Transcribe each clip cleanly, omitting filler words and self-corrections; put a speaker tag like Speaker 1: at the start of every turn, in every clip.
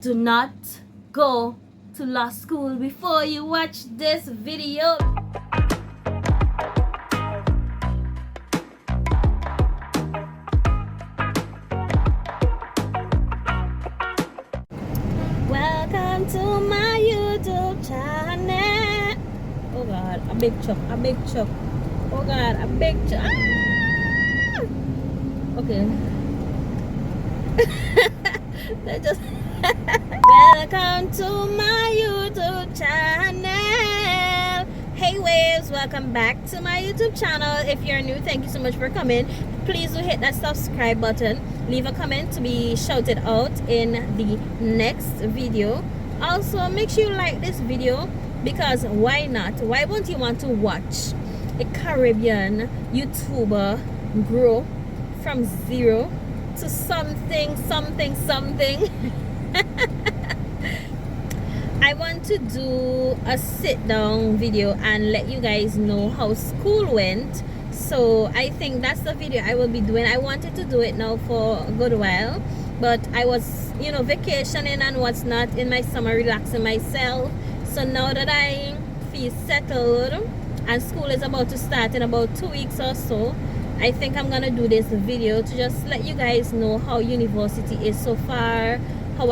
Speaker 1: Do not go to law school before you watch this video. Welcome to my YouTube channel. Oh God, a big chop, a big chop. Oh God, a big chop. Ah! Okay. That just welcome to my YouTube channel. Hey waves, welcome back to my YouTube channel. If you're new, thank you so much for coming. Please do hit that subscribe button, leave a comment to be shouted out in the next video. Also make sure you like this video, because why not? Why won't you want to watch a Caribbean YouTuber grow from zero to something. I want to do a sit down video and let you guys know how school went. So I think that's the video I will be doing. I wanted to do it now for a good while, but I was, vacationing and what's not in my summer, relaxing myself. So now that I feel settled and school is about to start in about 2 weeks or so, I think I'm gonna do this video to just let you guys know how university is so far, how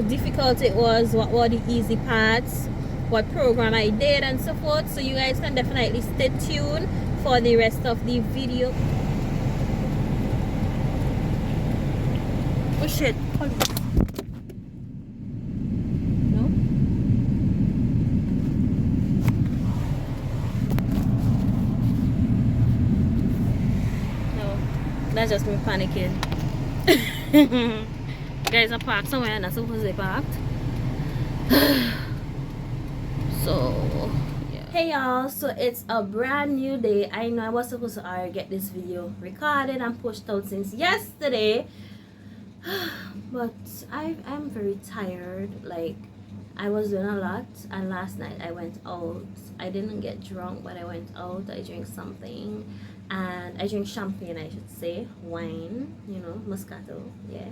Speaker 1: difficult it was, what were the easy parts, what program I did, and so forth. So you guys can definitely stay tuned for the rest of the video. Oh shit. No? No. That's just me panicking. Guys, I parked somewhere and I'm supposed to be parked. So yeah. Hey y'all, so it's a brand new day. I know I was supposed to already get this video recorded and pushed out since yesterday. But I'm very tired. Like, I was doing a lot, and last night I went out. I didn't get drunk, but I went out. I drank something, and I drink champagne, I should say, wine, Moscato, yeah.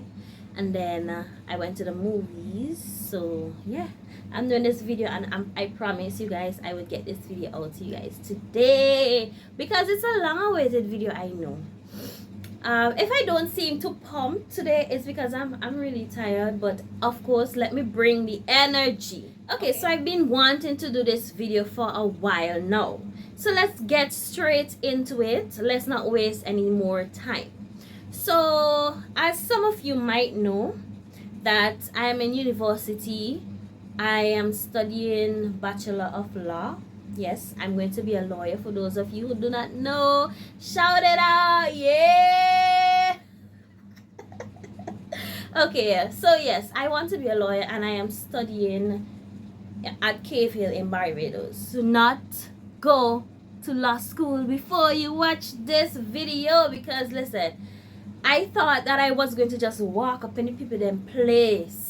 Speaker 1: And then I went to the movies. So yeah, I'm doing this video, and I promise you guys I would get this video out to you guys today, because it's a long-awaited video, I know. If I don't seem too pumped today, it's because I'm really tired, but of course let me bring the energy. Okay, so I've been wanting to do this video for a while now, so let's get straight into it. Let's not waste any more time. So as some of you might know, that I'm in university. I am studying Bachelor of Law. Yes, I'm going to be a lawyer. For those of you who do not know, shout it out, yeah. Okay, so yes, I want to be a lawyer, and I am studying at Cave Hill in Barbados. Do not go to law school before you watch this video, because listen, I thought that I was going to just walk up in the people them place.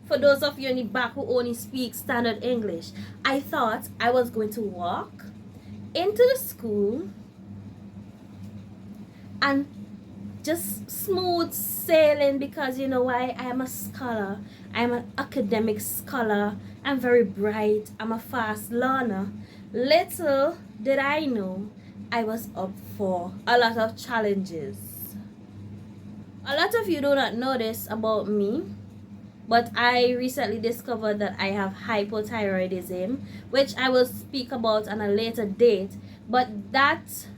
Speaker 1: For those of you in the back who only speak standard English, I thought I was going to walk into the school and just smooth sailing, because you know why? I am a scholar. I am an academic scholar. I'm very bright. I'm a fast learner. Little did I know I was up for a lot of challenges. A lot of you do not know this about me, but I recently discovered that I have hypothyroidism, which I will speak about on a later date. But that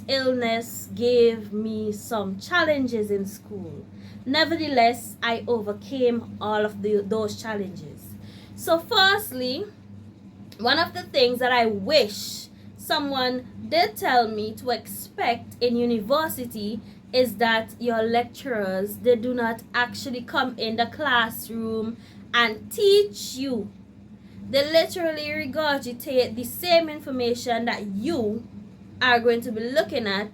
Speaker 1: illness gave me some challenges in school. Nevertheless, I overcame all of those challenges. So firstly, one of the things that I wish someone did tell me to expect in university is that your lecturers, they do not actually come in the classroom and teach you. They literally regurgitate the same information that you are going to be looking at,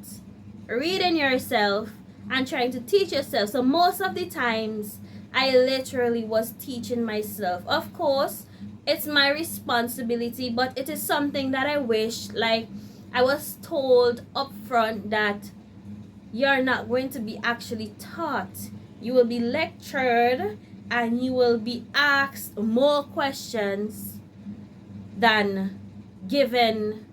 Speaker 1: reading yourself, and trying to teach yourself. So most of the times, I literally was teaching myself. Of course, it's my responsibility, but it is something that I wish, like, I was told up front that you're not going to be actually taught. You will be lectured and you will be asked more questions than given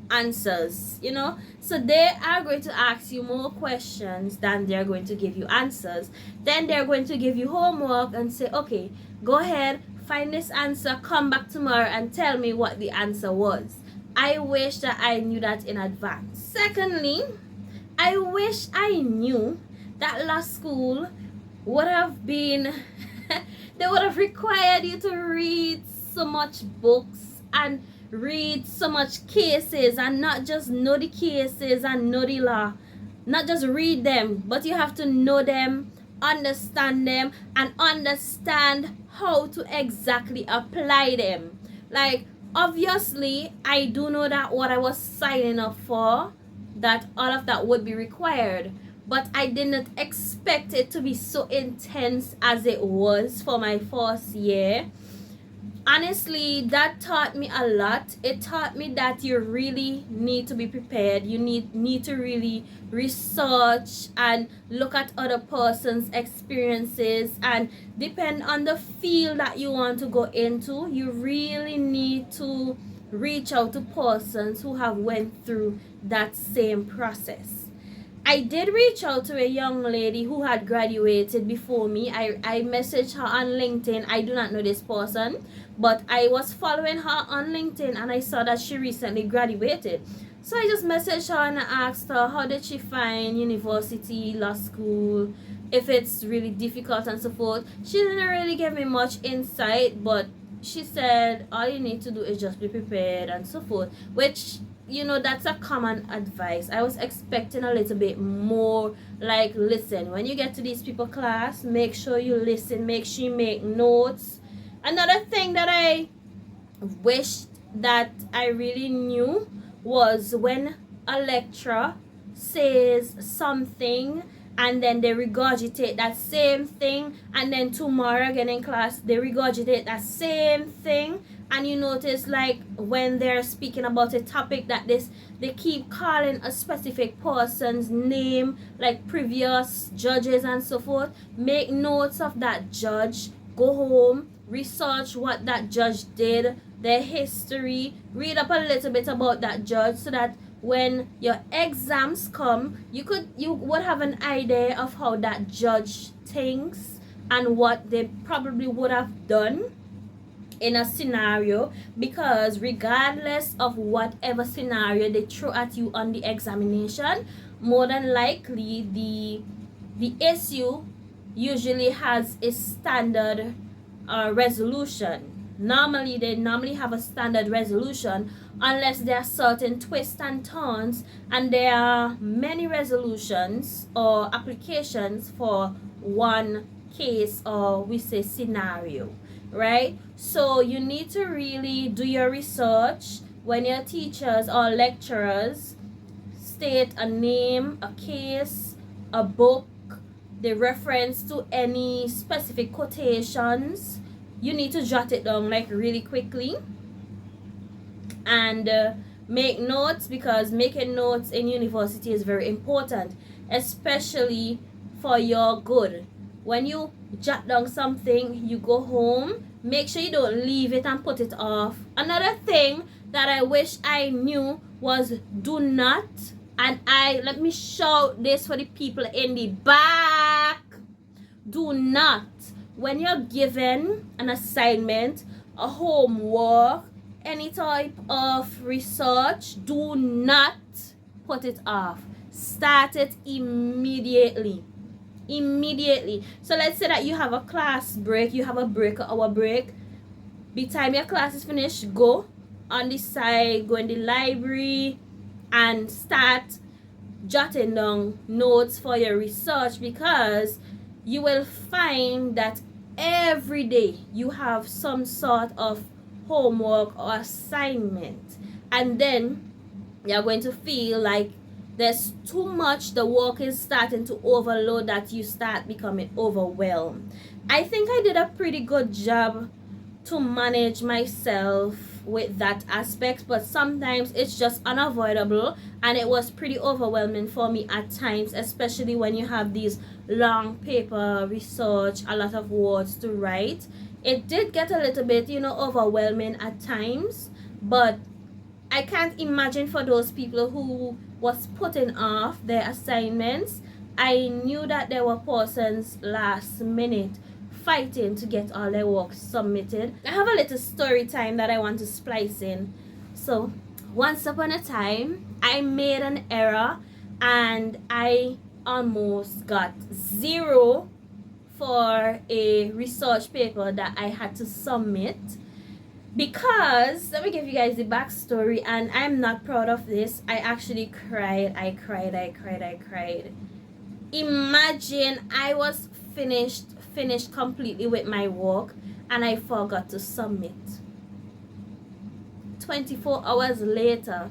Speaker 1: answers, you know. So they are going to ask you more questions than they're going to give you answers. Then they're going to give you homework and say, okay, go ahead, find this answer, come back tomorrow and tell me what the answer was. I wish that I knew that in advance. Secondly, I wish I knew that law school would have been they would have required you to read so much books and read so much cases, and not just know the cases and know the law, not just read them, but you have to know them, understand them, and understand how to exactly apply them. Like, obviously I do know that what I was signing up for, that all of that would be required, but I didn't expect it to be so intense as it was for my first year. Honestly, that taught me a lot. It taught me that you really need to be prepared. You need to really research and look at other person's experiences, and depend on the field that you want to go into, you really need to reach out to persons who have went through that same process. I did reach out to a young lady who had graduated before me. I messaged her on LinkedIn. I do not know this person, but I was following her on LinkedIn and I saw that she recently graduated. So I just messaged her and I asked her how did she find university, law school, if it's really difficult and so forth. She didn't really give me much insight, but she said all you need to do is just be prepared and so forth, which, you know, that's a common advice. I was expecting a little bit more, like, listen, when you get to these people class, make sure you listen, make sure you make notes. Another thing that I wished that I really knew was when a lecturer says something and then they regurgitate that same thing, and then tomorrow again in class they regurgitate that same thing. And you notice, like, when they're speaking about a topic that they keep calling a specific person's name, like previous judges and so forth. Make notes of that judge, go home, research what that judge did, their history, read up a little bit about that judge, so that when your exams come, you would have an idea of how that judge thinks and what they probably would have done in a scenario. Because regardless of whatever scenario they throw at you on the examination, more than likely the issue usually has a standard resolution. They have a standard resolution, unless there are certain twists and turns, and there are many resolutions or applications for one case, or we say scenario, right? So you need to really do your research when your teachers or lecturers state a name, a case, a book, the reference to any specific quotations. You need to jot it down, like, really quickly, and make notes, because making notes in university is very important, especially for your good. When you jot down something, you go home, make sure you don't leave it and put it off. Another thing that I wish I knew was do not, and let me shout this for the people in the back, do not, when you're given an assignment, a homework, any type of research, do not put it off. Start it immediately. So let's say that you have a class break, you have a break, an hour break. By the time your class is finished, go on the side, go in the library and start jotting down notes for your research, because you will find that every day you have some sort of homework or assignment, and then you're going to feel like there's too much, the work is starting to overload, that you start becoming overwhelmed. I think I did a pretty good job to manage myself with that aspect, but sometimes it's just unavoidable, and it was pretty overwhelming for me at times, especially when you have these long paper research, a lot of words to write. It did get a little bit, you know, overwhelming at times, but I can't imagine for those people who was putting off their assignments. I knew that there were persons last minute fighting to get all their work submitted. I have a little story time that I want to splice in. So once upon a time, I made an error and I almost got 0 for a research paper that I had to submit, because let me give you guys the backstory, and I'm not proud of this. I actually cried. I cried. Imagine I was finished completely with my work and I forgot to submit. 24 hours later,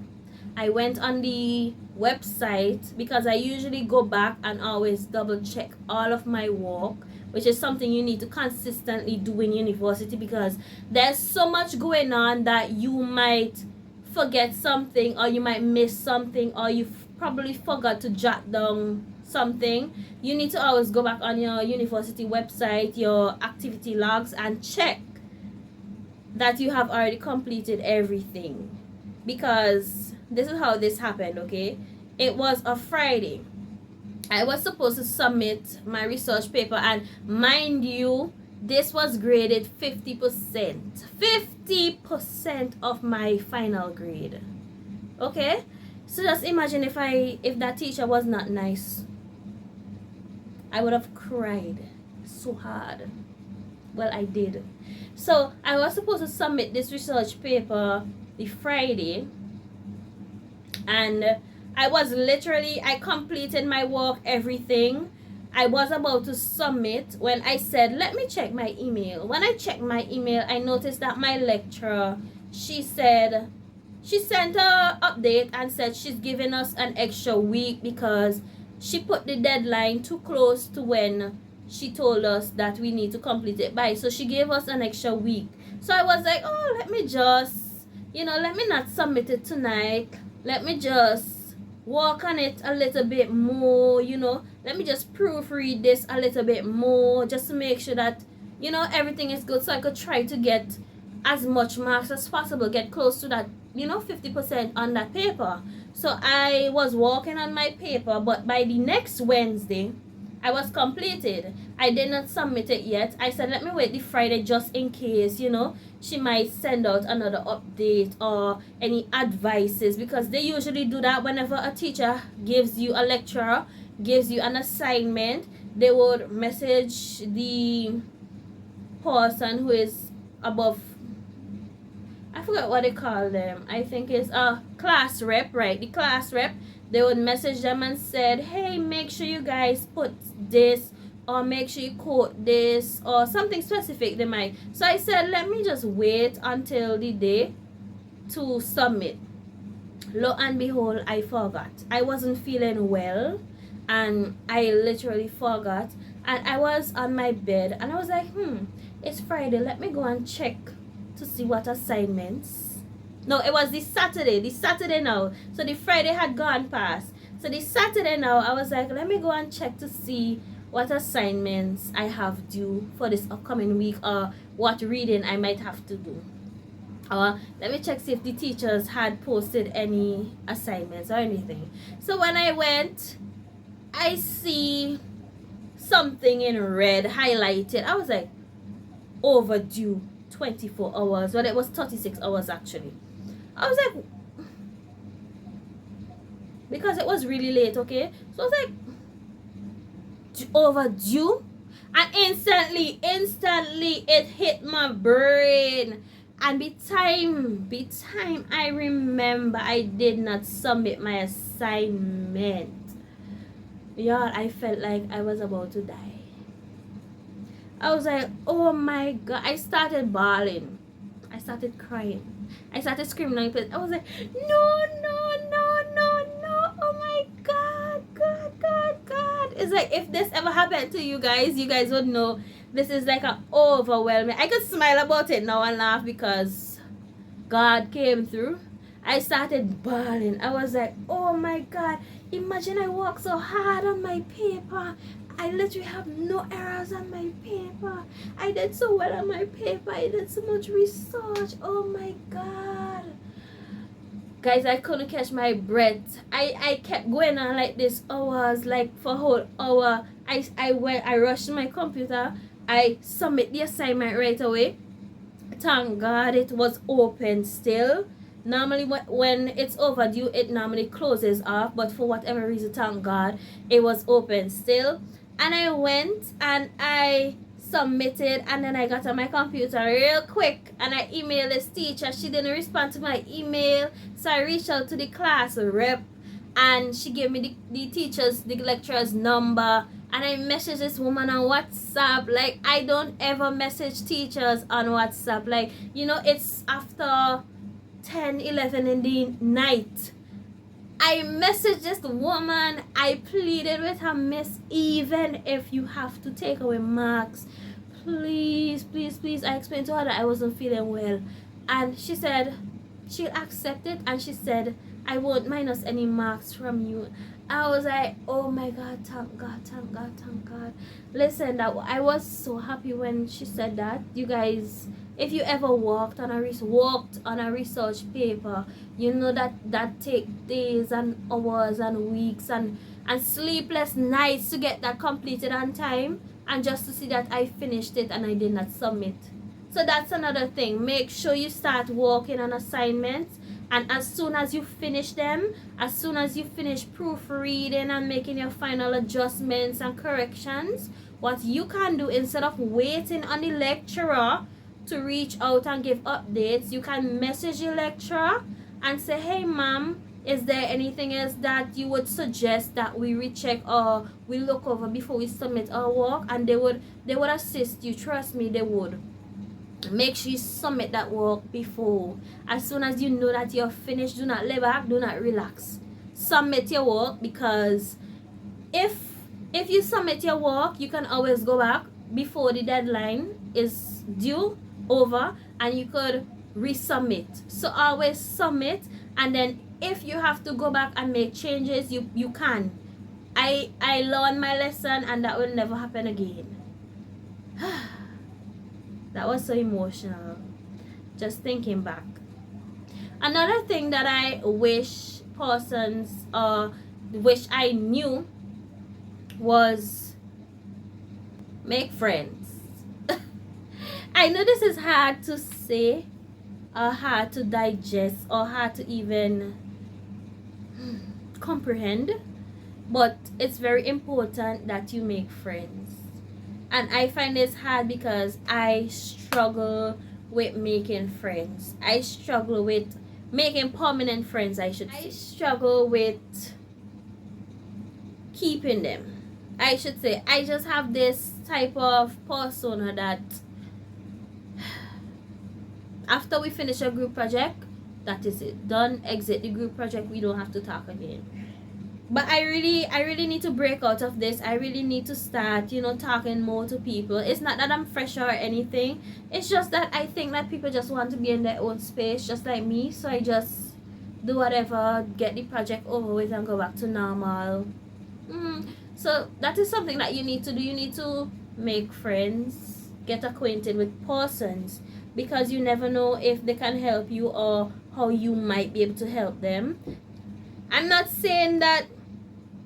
Speaker 1: I went on the website, because I usually go back and always double check all of my work, which is something you need to consistently do in university, because there's so much going on that you might forget something, or you might miss something, or you probably forgot to jot down something. You need to always go back on your university website, your activity logs, and check that you have already completed everything, because this is how this happened. Okay, it was a Friday. I was supposed to submit my research paper, and mind you, this was graded 50%. 50% of my final grade. Okay? So just imagine if that teacher was not nice. I would have cried so hard. Well, I did. So I was supposed to submit this research paper the Friday, and I completed my work, everything. I was about to submit when I said, let me check my email. When I checked my email, I noticed that my lecturer, she sent an update and said she's giving us an extra week because she put the deadline too close to when she told us that we need to complete it by. So she gave us an extra week. So I was like, oh, let me not submit it tonight. Let me just work on it a little bit more, let me just proofread this a little bit more, just to make sure that, everything is good, so I could try to get as much marks as possible, get close to that, 50% on that paper. So I was working on my paper, but by the next Wednesday, I was completed. I did not submit it yet. I said, let me wait the Friday just in case, she might send out another update or any advices, because they usually do that whenever a teacher gives you, a lecturer gives you an assignment. They would message the person who is above, I forgot what they call them. I think it's a class rep, right? The class rep, they would message them and said, hey, make sure you guys put this, or make sure you quote this, or something specific they might. So I said, let me just wait until the day to submit. Lo and behold, I forgot. I wasn't feeling well, and I literally forgot. And I was on my bed, and I was like, it's Friday. Let me go and check to see what assignments. No, it was the Saturday now. So the Friday had gone past. So the Saturday now, I was like, let me go and check to see what assignments I have due for this upcoming week, or what reading I might have to do. Or let me check, see if the teachers had posted any assignments or anything. So when I went, I see something in red highlighted. I was like, overdue 24 hours. Well, it was 36 hours actually. I was like, because it was really late, okay? So I was like, overdue? And instantly it hit my brain. And by time I remember, I did not submit my assignment. Y'all, I felt like I was about to die. I was like, oh my God. I started bawling. I started crying. I started screaming. I was like, no. Oh my God. It's like, if this ever happened to you guys would know this is like an overwhelming. I could smile about it now and laugh, because God came through. I started bawling. I was like, oh my God, imagine I worked so hard on my paper. I literally have no errors on my paper. I did so well on my paper. I did so much research. Oh my God. Guys, I couldn't catch my breath. I kept going on like this hours, like for a whole hour. I rushed to my computer. I submit the assignment right away. Thank God it was open still. Normally when it's overdue, it normally closes off, but for whatever reason, thank God it was open still. And I went and I submitted, and then I got on my computer real quick and I emailed this teacher. She didn't respond to my email, so I reached out to the class rep and she gave me the lecturer's number, and I messaged this woman on WhatsApp. Like, I don't ever message teachers on WhatsApp. Like, you know, it's after 10-11 in the night. I messaged this woman. I pleaded with her, miss, even if you have to take away marks, please, please, please. I explained to her that I wasn't feeling well, and she said she'll accept it, and she said I won't minus any marks from you. I was like, oh my God, thank God, thank God, thank God. Listen, that I was so happy when she said that. You guys, if you ever walked on a research paper, you know that take days and hours and weeks and sleepless nights to get that completed on time, and just to see that I finished it and I did not submit. So that's another thing. Make sure you start working on assignments, and as soon as you finish them, as soon as you finish proofreading and making your final adjustments and corrections, what you can do, instead of waiting on the lecturer to reach out and give updates, you can message your lecturer and say, hey ma'am, is there anything else that you would suggest that we recheck or we look over before we submit our work? And they would assist you. Trust me, they would. Make sure you submit that work before. As soon as you know that you're finished, do not lay back, do not relax. Submit your work, because if you submit your work, you can always go back before the deadline is due over and you could resubmit. So always submit, and then if you have to go back and make changes, you can. I learned my lesson, and that will never happen again. That was so emotional, just thinking back. Another thing that I wish wish I knew was make friends. I know this is hard to say, or hard to digest, or hard to even comprehend, but it's very important that you make friends. And I find this hard because I struggle with making friends. I struggle with making permanent friends, I should say. I struggle with keeping them, I should say. I just have this type of persona that after we finish a group project, that is it. Done, exit the group project, we don't have to talk again. But I really need to break out of this. I really need to start, talking more to people. It's not that I'm fresher or anything. It's just that I think that people just want to be in their own space, just like me. So I just do whatever, get the project over with, and go back to normal. So that is something that you need to do. You need to make friends, get acquainted with persons, because you never know if they can help you or how you might be able to help them. I'm not saying that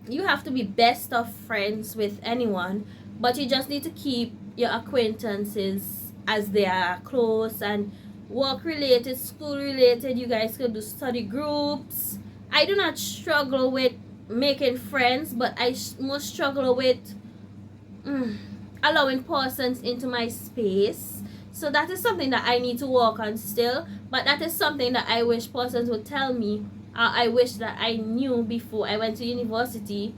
Speaker 1: you have to be best of friends with anyone, but you just need to keep your acquaintances as they are close and work related, school related. You guys could do study groups. I do not struggle with making friends, but I most struggle with allowing persons into my space. So that is something that I need to work on still, but that is something that I wish persons would tell me. I wish that I knew before I went to university,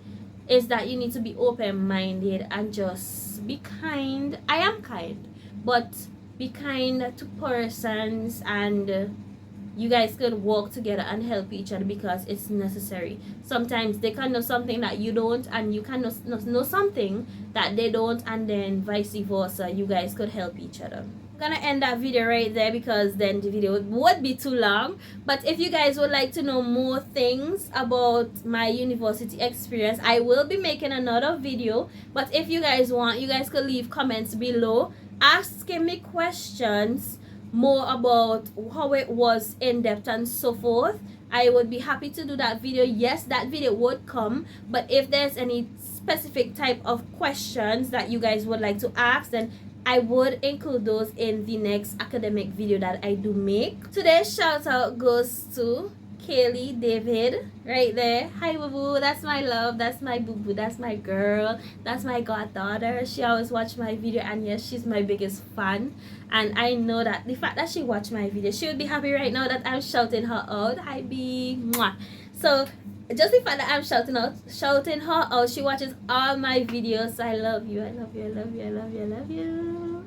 Speaker 1: is that you need to be open-minded and just be kind. I am kind, but be kind to persons, and you guys could work together and help each other because it's necessary. Sometimes they can know something that you don't, and you can know something that they don't, and then vice versa. You guys could help each other. gonna end that video right there because then the video would be too long. But if you guys would like to know more things about my university experience, I will be making another video. But if you guys want, you guys could leave comments below asking me questions more about how it was in depth and so forth. I would be happy to do that video. Yes, that video would come, but if there's any specific type of questions that you guys would like to ask, then I would include those in the next academic video that I do make. Today's shout out goes to Kaylee David right there. Hi boo boo, that's my love, that's my boo boo, that's my girl, that's my goddaughter. She always watch my video, and yes, she's my biggest fan. And I know that the fact that she watched my video, she would be happy right now that I'm shouting her out. Hi B. Mwah. So just the fact that I'm shouting her out, she watches all my videos. So I love you, I love you, I love you, I love you, I love you.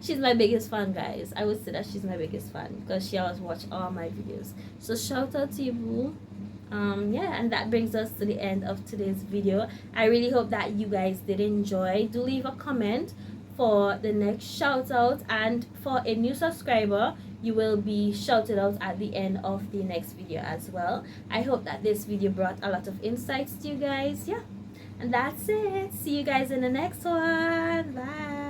Speaker 1: She's my biggest fan, guys. I would say that she's my biggest fan because she always watch all my videos. So shout out to you, boo. Yeah, and that brings us to the end of today's video. I really hope that you guys did enjoy. Do leave a comment for the next shout out, and for a new subscriber, you will be shouted out at the end of the next video as well. I hope that this video brought a lot of insights to you guys. Yeah, and that's it. See you guys in the next one. Bye.